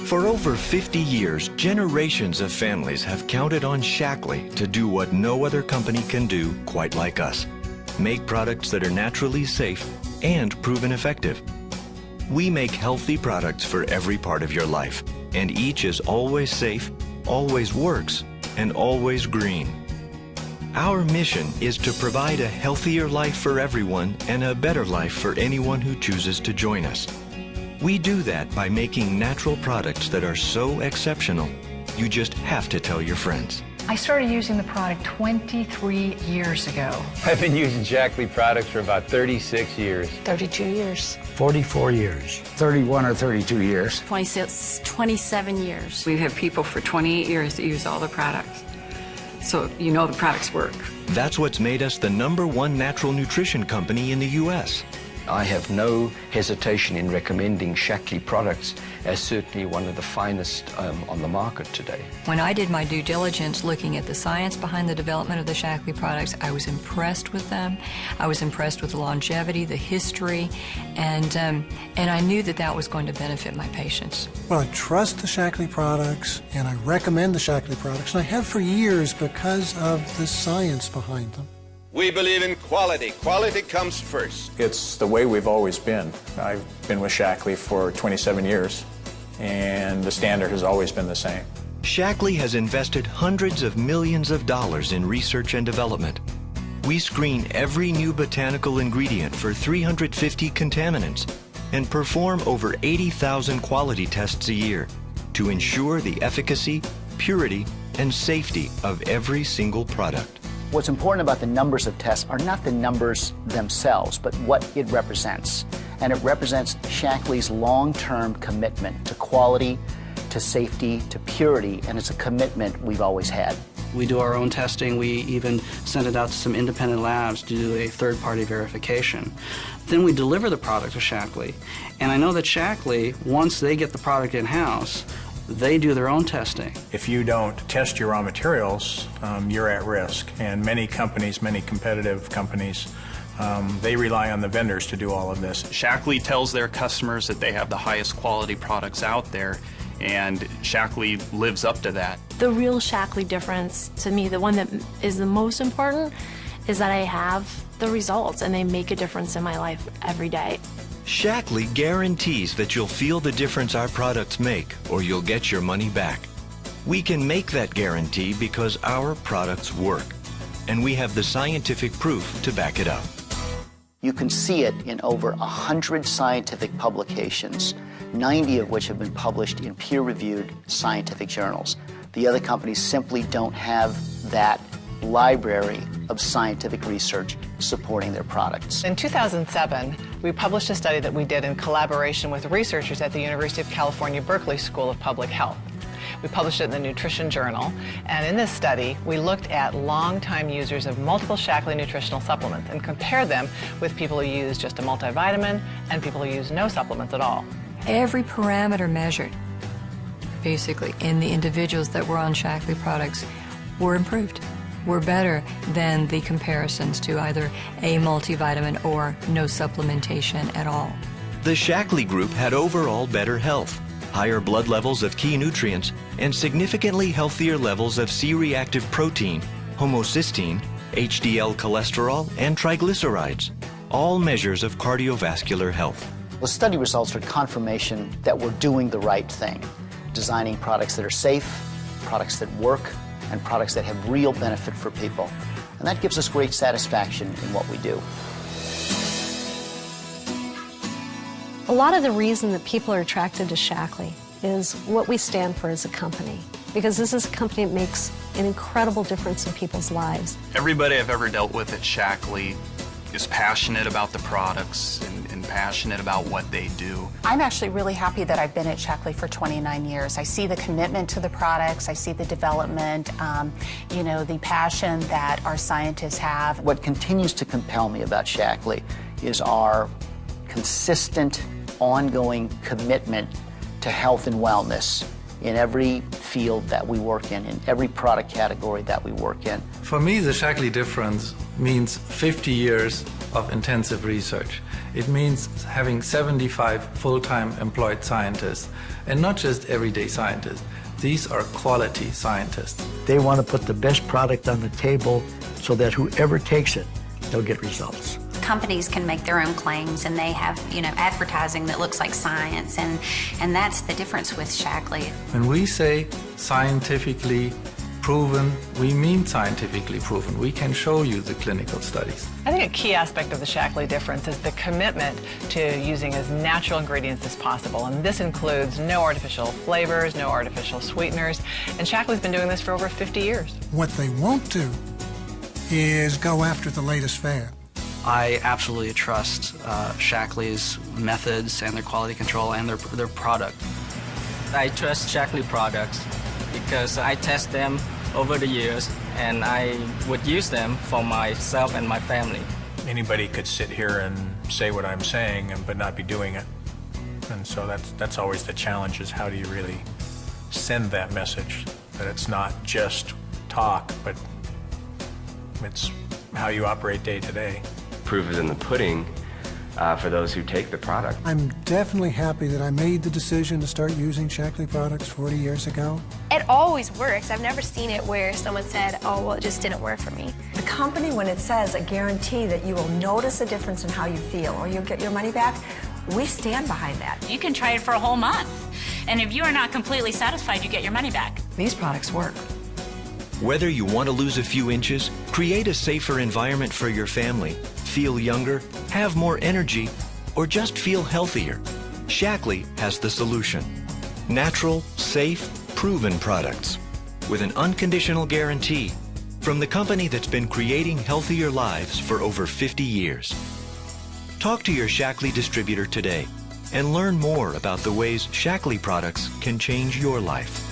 For over 50 years, generations of families have counted on Shaklee to do what no other company can do quite like us. Make products that are naturally safe and proven effective. We make healthy products for every part of your life, and each is always safe, always works, and always green. Our mission is to provide a healthier life for everyone and a better life for anyone who chooses to join us. We do that by making natural products that are so exceptional, you just have to tell your friends. I started using the product 23 years ago. I've been using Shaklee products for about 36 years. 32 years. 44 years. 31 or 32 years. 26, 27 years. We've had people for 28 years that use all the products. So you know the products work. That's what's made us the #1 natural nutrition company in the U.S. I have no hesitation in recommending Shaklee products as certainly one of the finest on the market today. When I did my due diligence looking at the science behind the development of the Shaklee products, I was impressed with them. I was impressed with the longevity, the history, and I knew that that was going to benefit my patients. Well, I trust the Shaklee products, and I recommend the Shaklee products, and I have for years because of the science behind them. We believe in quality. Quality comes first. It's the way we've always been. I've been with Shaklee for 27 years, and the standard has always been the same. Shaklee has invested hundreds of millions of dollars in research and development. We screen every new botanical ingredient for 350 contaminants and perform over 80,000 quality tests a year to ensure the efficacy, purity, and safety of every single product. What's important about the numbers of tests are not the numbers themselves, but what it represents. And it represents Shaklee's long-term commitment to quality, to safety, to purity, and it's a commitment we've always had. We do our own testing. We even send it out to some independent labs to do a third-party verification. Then we deliver the product to Shaklee. And I know that Shaklee, once they get the product in-house, they do their own testing. If you don't test your raw materials, you're at risk. And many companies, many competitive companies, they rely on the vendors to do all of this. Shaklee tells their customers that they have the highest quality products out there, and Shaklee lives up to that. The real Shaklee difference, to me, the one that is the most important, is that I have the results and they make a difference in my life every day. Shaklee guarantees that you'll feel the difference our products make, or you'll get your money back. We can make that guarantee because our products work, and we have the scientific proof to back it up. You can see it in over 100 scientific publications, 90 of which have been published in peer-reviewed scientific journals. The other companies simply don't have that library of scientific research supporting their products. In 2007, we published a study that we did in collaboration with researchers at the University of California, Berkeley School of Public Health. We published it in the Nutrition Journal, and in this study, we looked at longtime users of multiple Shaklee nutritional supplements and compared them with people who use just a multivitamin and people who use no supplements at all. Every parameter measured, basically, in the individuals that were on Shaklee products were improved. Were better than the comparisons to either a multivitamin or no supplementation at all. The Shaklee group had overall better health, higher blood levels of key nutrients, and significantly healthier levels of C-reactive protein, homocysteine, HDL cholesterol, and triglycerides, all measures of cardiovascular health. The study results are confirmation that we're doing the right thing, designing products that are safe, products that work, and products that have real benefit for people. And that gives us great satisfaction in what we do. A lot of the reason that people are attracted to Shaklee is what we stand for as a company, because this is a company that makes an incredible difference in people's lives. Everybody I've ever dealt with at Shaklee is passionate about the products and passionate about what they do. I'm actually really happy that I've been at Shaklee for 29 years. I see the commitment to the products, I see the development, you know, the passion that our scientists have. What continues to compel me about Shaklee is our consistent, ongoing commitment to health and wellness in every field that we work in every product category that we work in. For me, the Shaklee difference means 50 years of intensive research. It means having 75 full-time employed scientists, and not just everyday scientists. These are quality scientists. They want to put the best product on the table so that whoever takes it, they'll get results. Companies can make their own claims, and they have, advertising that looks like science, and that's the difference with Shaklee. When we say scientifically proven, we mean scientifically proven. We can show you the clinical studies. I think a key aspect of the Shaklee difference is the commitment to using as natural ingredients as possible, and this includes no artificial flavors, no artificial sweeteners, and Shaklee's been doing this for over 50 years. What they won't do is go after the latest fad. I absolutely trust Shaklee's methods and their quality control and their product. I trust Shaklee products because I test them over the years, and I would use them for myself and my family. Anybody could sit here and say what I'm saying but not be doing it. And so that's always the challenge, is how do you really send that message, that it's not just talk, but it's how you operate day to day. Proof is in the pudding for those who take the product. I'm definitely happy that I made the decision to start using Shaklee products 40 years ago. It always works. I've never seen it where someone said, oh, well, it just didn't work for me. The company, when it says a guarantee that you will notice a difference in how you feel or you'll get your money back, we stand behind that. You can try it for a whole month, and if you are not completely satisfied, you get your money back. These products work. Whether you want to lose a few inches, create a safer environment for your family, feel younger, have more energy, or just feel healthier, Shaklee has the solution. Natural, safe, proven products with an unconditional guarantee from the company that's been creating healthier lives for over 50 years. Talk to your Shaklee distributor today and learn more about the ways Shaklee products can change your life.